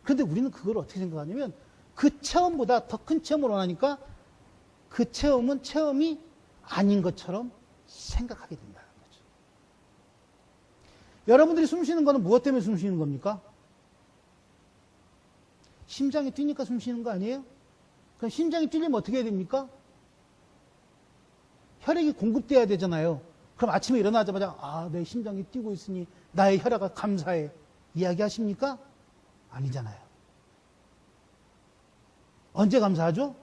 그런데 우리는 그걸 어떻게 생각하냐면 그 체험보다 더 큰 체험을 원하니까 그 체험은 체험이 아닌 것처럼 생각하게 된다는 거죠. 여러분들이 숨 쉬는 거는 무엇 때문에 숨 쉬는 겁니까? 심장이 뛰니까 숨 쉬는 거 아니에요? 그럼 심장이 뛰려면 어떻게 해야 됩니까? 혈액이 공급돼야 되잖아요. 그럼 아침에 일어나자마자 내 심장이 뛰고 있으니 나의 혈압가 감사해 이야기하십니까? 아니잖아요. 언제 감사하죠?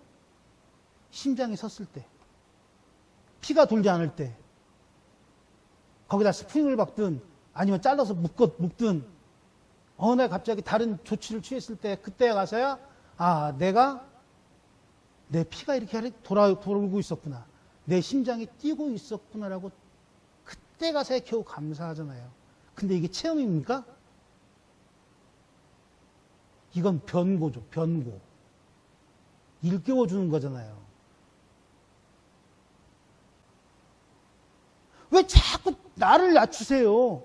심장이 섰을 때, 피가 돌지 않을 때, 거기다 스프링을 박든 아니면 잘라서 묶든 어느 날 갑자기 다른 조치를 취했을 때 그때 가서야 내가 내 피가 이렇게 돌고 있었구나, 내 심장이 뛰고 있었구나라고 그때 가서야 겨우 감사하잖아요. 근데 이게 체험입니까? 이건 변고죠. 변고. 일깨워주는 거잖아요. 왜 자꾸 나를 낮추세요?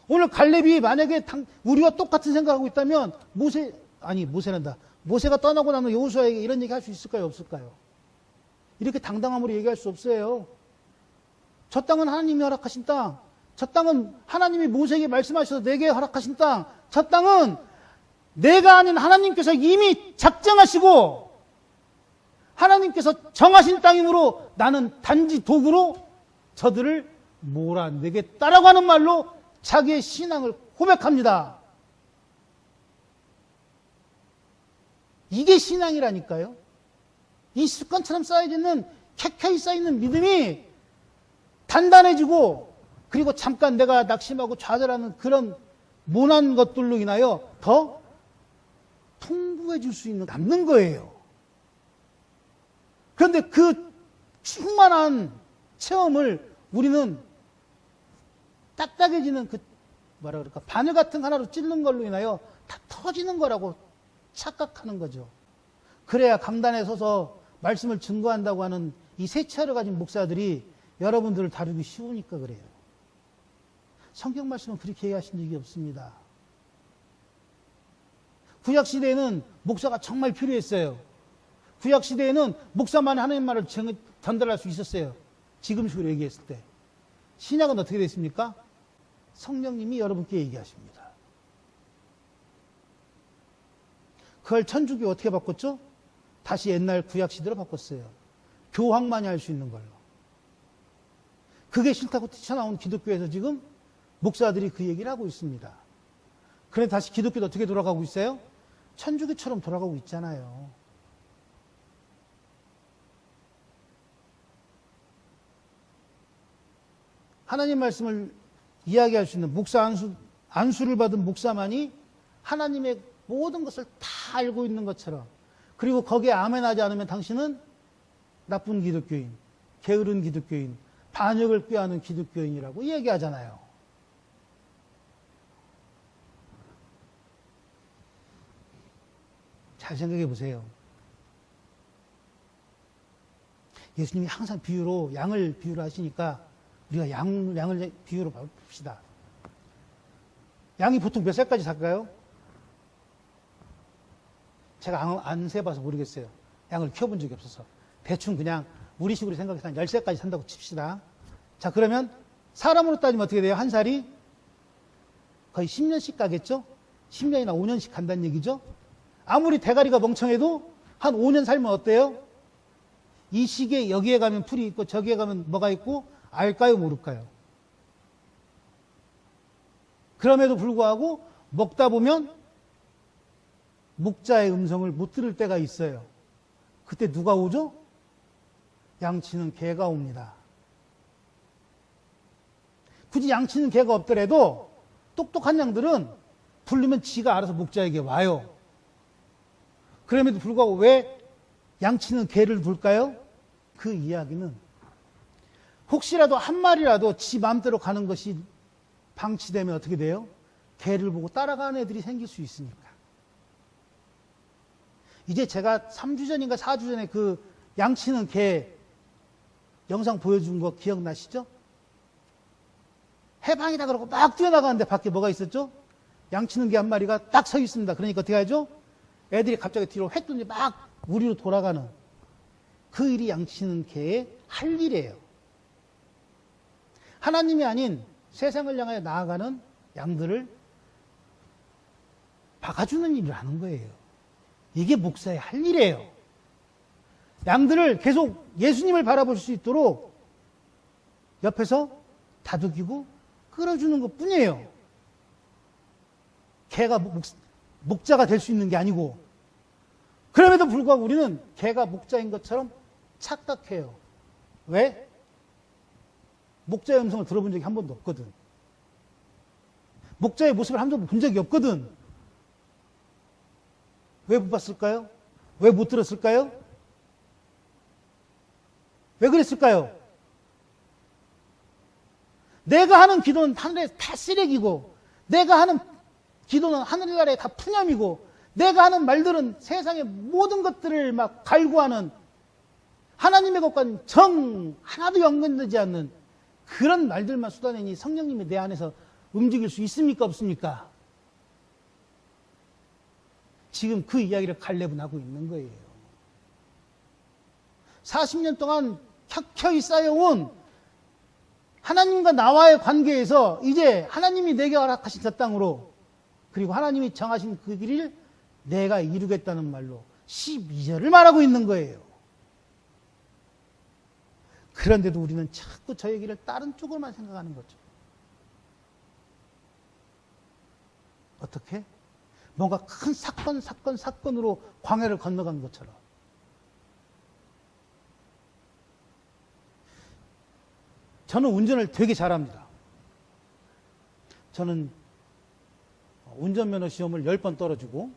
오늘 갈렙이 만약에 우리와 똑같은 생각하고 있다면 모세가 떠나고 나면 여호수아에게 이런 얘기 할 수 있을까요? 없을까요? 이렇게 당당함으로 얘기할 수 없어요. 저 땅은 하나님이 허락하신 땅, 저 땅은 하나님이 모세에게 말씀하셔서 내게 허락하신 땅, 저 땅은 내가 아닌 하나님께서 이미 작정하시고 하나님께서 정하신 땅이므로 나는 단지 도구로 저들을 몰아내겠다라고 하는 말로 자기의 신앙을 고백합니다. 이게 신앙이라니까요. 이 습관처럼 쌓여지는 켜켜이 쌓이는 믿음이 단단해지고, 그리고 잠깐 내가 낙심하고 좌절하는 그런 모난 것들로 인하여 더 풍부해질 수 있는 남는 거예요. 그런데 그 충만한 체험을 우리는 딱딱해지는 바늘 같은 하나로 찌르는 걸로 인하여 다 터지는 거라고 착각하는 거죠. 그래야 강단에 서서 말씀을 증거한다고 하는 이 세차를 가진 목사들이 여러분들을 다루기 쉬우니까 그래요. 성경 말씀은 그렇게 얘기하신 적이 없습니다. 구약시대에는 목사가 정말 필요했어요. 구약시대에는 목사만 하나님 말을 전달할 수 있었어요. 지금식으로 얘기했을 때. 신약은 어떻게 됐습니까? 성령님이 여러분께 얘기하십니다. 그걸 천주교 어떻게 바꿨죠? 다시 옛날 구약시대로 바꿨어요. 교황만이 할 수 있는 걸로. 그게 싫다고 뛰쳐나온 기독교에서 지금 목사들이 그 얘기를 하고 있습니다. 그런데 다시 기독교도 어떻게 돌아가고 있어요? 천주교처럼 돌아가고 있잖아요. 하나님 말씀을 이야기할 수 있는 목사 안수를 받은 목사만이 하나님의 모든 것을 다 알고 있는 것처럼, 그리고 거기에 아멘하지 않으면 당신은 나쁜 기독교인, 게으른 기독교인, 반역을 꾀하는 기독교인이라고 이야기하잖아요. 잘 생각해 보세요. 예수님이 항상 양을 비유로 하시니까 우리가 양을 비유로 봅시다. 양이 보통 몇 살까지 살까요? 제가 안 세봐서 모르겠어요. 양을 키워본 적이 없어서. 대충 그냥 우리식으로 생각해서 한 10살까지 산다고 칩시다. 자, 그러면 사람으로 따지면 어떻게 돼요? 한 살이 거의 10년씩 가겠죠? 10년이나 5년씩 간다는 얘기죠? 아무리 대가리가 멍청해도 한 5년 살면 어때요? 이 시기에 여기에 가면 풀이 있고 저기에 가면 뭐가 있고 알까요? 모를까요? 그럼에도 불구하고 먹다 보면 목자의 음성을 못 들을 때가 있어요. 그때 누가 오죠? 양치는 개가 옵니다. 굳이 양치는 개가 없더라도 똑똑한 양들은 부르면 지가 알아서 목자에게 와요. 그럼에도 불구하고 왜 양치는 개를 불까요? 그 이야기는 혹시라도 한 마리라도 지 마음대로 가는 것이 방치되면 어떻게 돼요? 개를 보고 따라가는 애들이 생길 수 있으니까. 이제 제가 3주 전인가 4주 전에 그 양치는 개 영상 보여준 거 기억나시죠? 해방이다 그러고 막 뛰어나가는데 밖에 뭐가 있었죠? 양치는 개 한 마리가 딱 서 있습니다. 그러니까 어떻게 하죠? 애들이 갑자기 뒤로 획든지 막 우리로 돌아가는 그 일이 양치는 개의 할 일이에요. 하나님이 아닌 세상을 향하여 나아가는 양들을 박아주는 일을 하는 거예요. 이게 목사의 할 일이에요. 양들을 계속 예수님을 바라볼 수 있도록 옆에서 다독이고 끌어주는 것 뿐이에요. 개가 목자가 될 수 있는 게 아니고. 그럼에도 불구하고 우리는 개가 목자인 것처럼 착각해요. 왜? 목자의 음성을 들어본 적이 한 번도 없거든. 목자의 모습을 한 번도 본 적이 없거든. 왜 못 봤을까요? 왜 못 들었을까요? 왜 그랬을까요? 내가 하는 기도는 하늘에 다 쓰레기고, 내가 하는 기도는 하늘나라에 다 푸념이고, 내가 하는 말들은 세상의 모든 것들을 막 갈구하는 하나님의 것과는 정 하나도 연관되지 않는 그런 말들만 쏟아내니 성령님이 내 안에서 움직일 수 있습니까? 없습니까? 지금 그 이야기를 갈렙은 하고 있는 거예요. 40년 동안 켜켜이 쌓여온 하나님과 나와의 관계에서 이제 하나님이 내게 허락하신 저 땅으로, 그리고 하나님이 정하신 그 길을 내가 이루겠다는 말로 12절을 말하고 있는 거예요. 그런데도 우리는 자꾸 저 얘기를 다른 쪽으로만 생각하는 거죠. 어떻게? 뭔가 큰 사건으로 광야를 건너간 것처럼. 저는 운전을 되게 잘합니다. 저는 운전면허 시험을 10번 떨어지고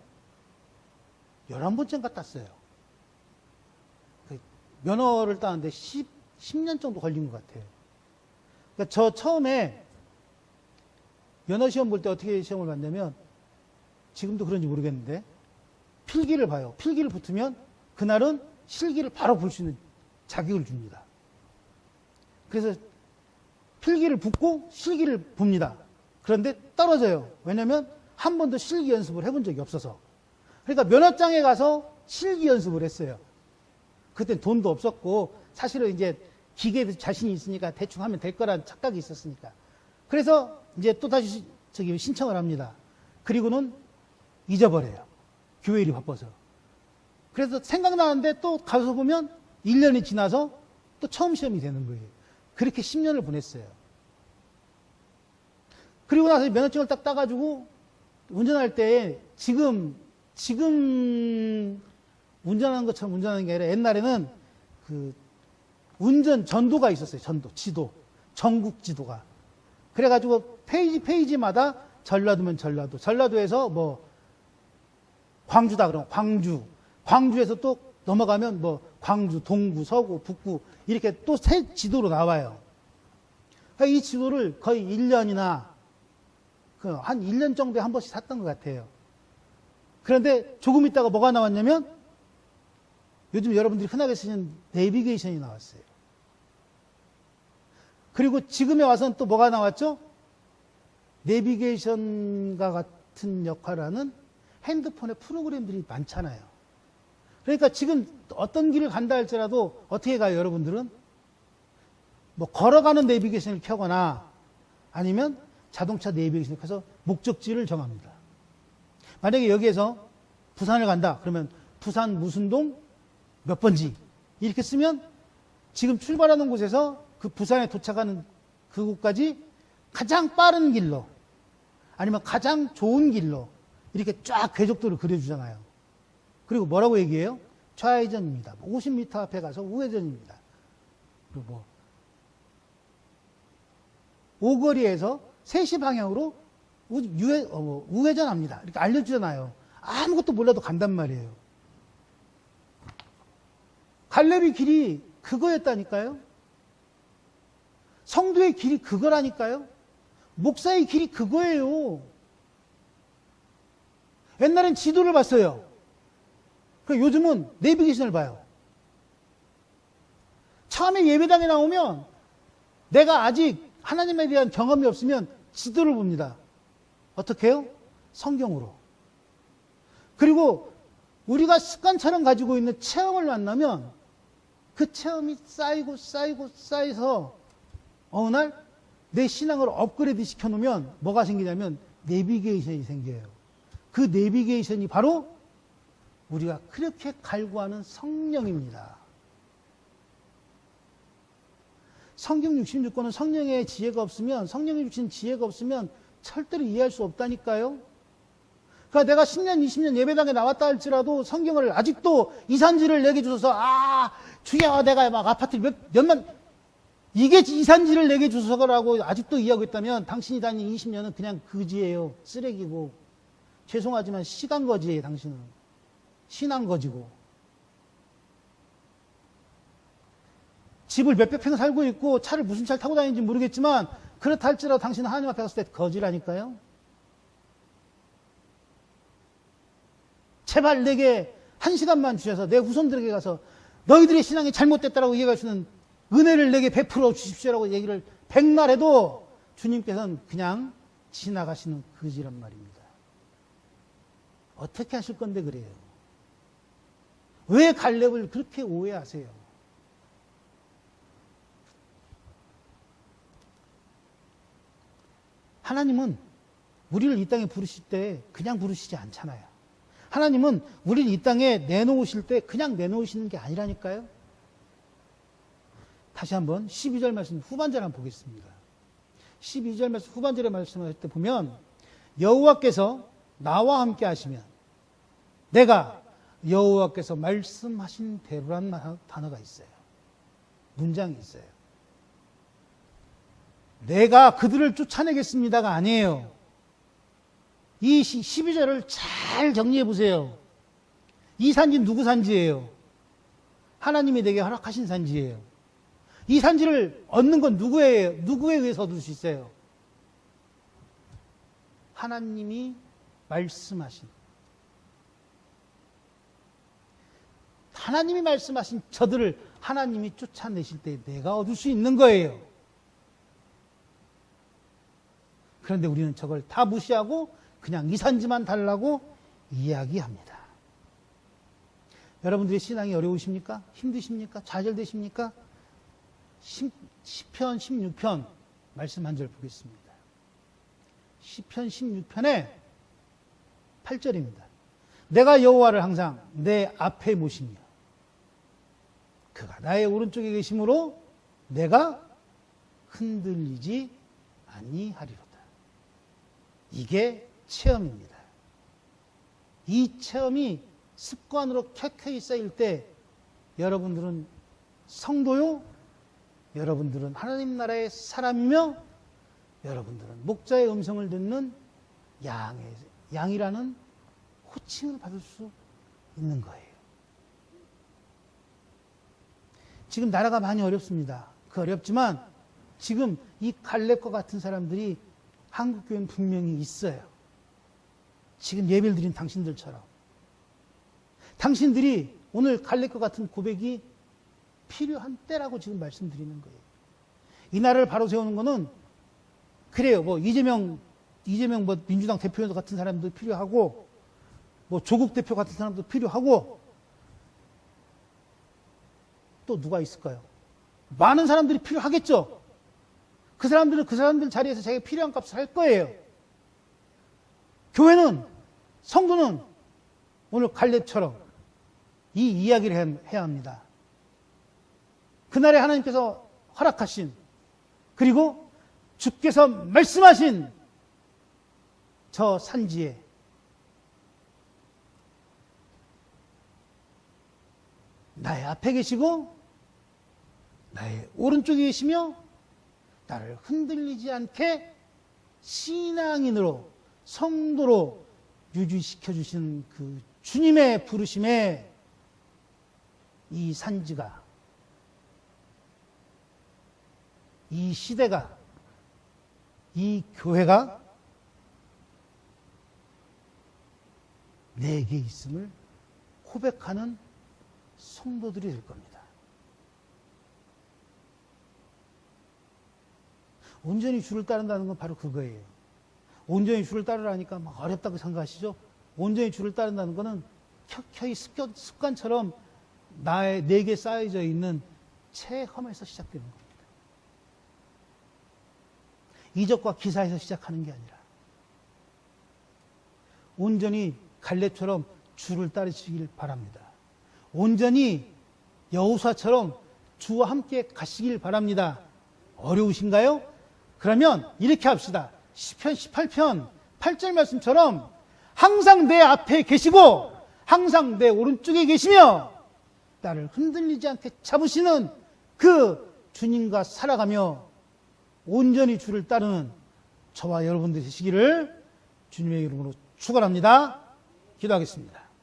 11번째인가 땄어요. 면허를 따는데 10년 정도 걸린 것 같아요. 그러니까 저 처음에 면허 시험 볼 때 어떻게 시험을 봤냐면, 지금도 그런지 모르겠는데 필기를 봐요. 필기를 붙으면 그날은 실기를 바로 볼 수 있는 자격을 줍니다. 그래서 필기를 붙고 실기를 봅니다. 그런데 떨어져요. 왜냐하면 한 번도 실기 연습을 해본 적이 없어서. 그러니까 면허장에 가서 실기 연습을 했어요. 그때 돈도 없었고 사실은 이제 기계에 자신이 있으니까 대충 하면 될 거라는 착각이 있었으니까. 그래서 이제 또 다시 신청을 합니다. 그리고는 잊어버려요. 교회 일이 바빠서. 그래서 생각나는데 또 가서 보면 1년이 지나서 또 처음 시험이 되는 거예요. 그렇게 10년을 보냈어요. 그리고 나서 면허증을 딱 따가지고 운전할 때 지금 운전하는 것처럼 운전하는 게 아니라 옛날에는 그 운전 전도가 있었어요. 지도. 전국 지도가. 그래가지고 페이지마다 전라도면 전라도에서 뭐 광주다 그러면 광주에서 또 넘어가면 뭐 광주, 동구, 서구, 북구 이렇게 또 새 지도로 나와요. 이 지도를 거의 1년이나 한 1년 정도에 한 번씩 샀던 것 같아요. 그런데 조금 있다가 뭐가 나왔냐면 요즘 여러분들이 흔하게 쓰는 내비게이션이 나왔어요. 그리고 지금에 와서는 또 뭐가 나왔죠? 내비게이션과 같은 역할을 하는 핸드폰의 프로그램들이 많잖아요. 그러니까 지금 어떤 길을 간다 할지라도 어떻게 가요, 여러분들은? 뭐 걸어가는 내비게이션을 켜거나 아니면 자동차 내비게이션을 켜서 목적지를 정합니다. 만약에 여기에서 부산을 간다 그러면 부산 무슨 동 몇 번지 이렇게 쓰면 지금 출발하는 곳에서 그 부산에 도착하는 그곳까지 가장 빠른 길로 아니면 가장 좋은 길로 이렇게 쫙 궤적도를 그려주잖아요. 그리고 뭐라고 얘기해요? 좌회전입니다. 50m 앞에 가서 우회전입니다. 그리고 뭐 오거리에서 3시 방향으로 우회전합니다. 이렇게 알려주잖아요. 아무것도 몰라도 간단 말이에요. 갈렙의 길이 그거였다니까요. 성도의 길이 그거라니까요. 목사의 길이 그거예요. 옛날엔 지도를 봤어요. 요즘은 내비게이션을 봐요. 처음에 예배당에 나오면 내가 아직 하나님에 대한 경험이 없으면 지도를 봅니다. 어떻게 해요? 성경으로. 그리고 우리가 습관처럼 가지고 있는 체험을 만나면 그 체험이 쌓여서 어느 날 내 신앙을 업그레이드 시켜놓으면 뭐가 생기냐면 내비게이션이 생겨요. 그 내비게이션이 바로 우리가 그렇게 갈구하는 성령입니다. 성경 66권은 성령의 지혜가 없으면, 성령이 주신 지혜가 없으면 절대로 이해할 수 없다니까요. 그러니까 내가 10년, 20년 예배당에 나왔다 할지라도 성경을 아직도 이산지를 내게 주셔서, 주여, 내가 막 아파트 몇만, 이게 이산지를 내게 주셔서라고 아직도 이해하고 있다면 당신이 다닌 20년은 그냥 거지예요. 쓰레기고. 죄송하지만 시간 거지예요, 당신은. 신앙 거지고. 집을 몇백 평 살고 있고 차를 무슨 차를 타고 다니는지 모르겠지만 그렇다 할지라도 당신은 하나님 앞에 갔을 때 거지라니까요. 제발 내게 1시간만 주셔서 내 후손들에게 가서 너희들의 신앙이 잘못됐다라고 얘기할 수 있는 은혜를 내게 베풀어 주십시오라고 얘기를 100날 해도 주님께서는 그냥 지나가시는 거지란 말입니다. 어떻게 하실 건데 그래요? 왜 갈렙을 그렇게 오해하세요? 하나님은 우리를 이 땅에 부르실 때 그냥 부르시지 않잖아요. 하나님은 우리를 이 땅에 내놓으실 때 그냥 내놓으시는 게 아니라니까요. 다시 한번 12절 말씀 후반절 한번 보겠습니다. 12절 말씀 후반절에 말씀하실 때 보면 여호와께서 나와 함께 하시면 내가 여호와께서 말씀하신 대로란 단어가 있어요. 문장이 있어요. 내가 그들을 쫓아내겠습니다가 아니에요. 이 12절을 잘 정리해 보세요. 이 산지 누구 산지예요? 하나님이 내게 허락하신 산지예요. 이 산지를 얻는 건 누구에 의해서 얻을 수 있어요? 하나님이 말씀하신 저들을 하나님이 쫓아내실 때 내가 얻을 수 있는 거예요. 그런데 우리는 저걸 다 무시하고 그냥 이 산지만 달라고 이야기합니다. 여러분들의 신앙이 어려우십니까? 힘드십니까? 좌절되십니까? 시편 16편 말씀 한 절 보겠습니다. 시편 16편의 8절입니다. 내가 여호와를 항상 내 앞에 모시며 그가 나의 오른쪽에 계심으로 내가 흔들리지 아니하리로다. 이게 체험입니다. 이 체험이 습관으로 켜켜이 쌓일 때 여러분들은 성도요, 여러분들은 하나님 나라의 사람이며 여러분들은 목자의 음성을 듣는 양이라는 호칭을 받을 수 있는 거예요. 지금 나라가 많이 어렵습니다. 그 어렵지만 지금 이 갈렙과 같은 사람들이 한국교회는 분명히 있어요. 지금 예배를 드린 당신들처럼. 당신들이 오늘 갈렙과 같은 고백이 필요한 때라고 지금 말씀드리는 거예요. 이 나라를 바로 세우는 거는 그래요. 뭐 이재명 뭐 민주당 대표 같은 사람도 필요하고 뭐 조국 대표 같은 사람도 필요하고 또 누가 있을까요? 많은 사람들이 필요하겠죠. 그 사람들은 그 사람들 자리에서 자기가 필요한 값을 할 거예요. 교회는, 성도는 오늘 갈렙처럼 이 이야기를 해야 합니다. 그날에 하나님께서 허락하신 그리고 주께서 말씀하신 저 산지에 나의 앞에 계시고 나의 오른쪽에 계시며 나를 흔들리지 않게 신앙인으로 성도로 유지시켜 주신 그 주님의 부르심에 이 산지가 이 시대가 이 교회가 내게 있음을 고백하는 성도들이 될 겁니다. 온전히 주를 따른다는 건 바로 그거예요. 온전히 주를 따르라니까 막 어렵다고 생각하시죠? 온전히 주를 따른다는 것은 켜켜이 습관처럼 내게 쌓여져 있는 체험에서 시작되는 겁니다. 이적과 기사에서 시작하는 게 아니라 온전히 갈렙처럼 주를 따르시길 바랍니다. 온전히 여호수아처럼 주와 함께 가시길 바랍니다. 어려우신가요? 그러면 이렇게 합시다. 시편 18편 8절 말씀처럼 항상 내 앞에 계시고 항상 내 오른쪽에 계시며 나를 흔들리지 않게 잡으시는 그 주님과 살아가며 온전히 주를 따르는 저와 여러분들 되시기를 주님의 이름으로 축원합니다. 기도하겠습니다.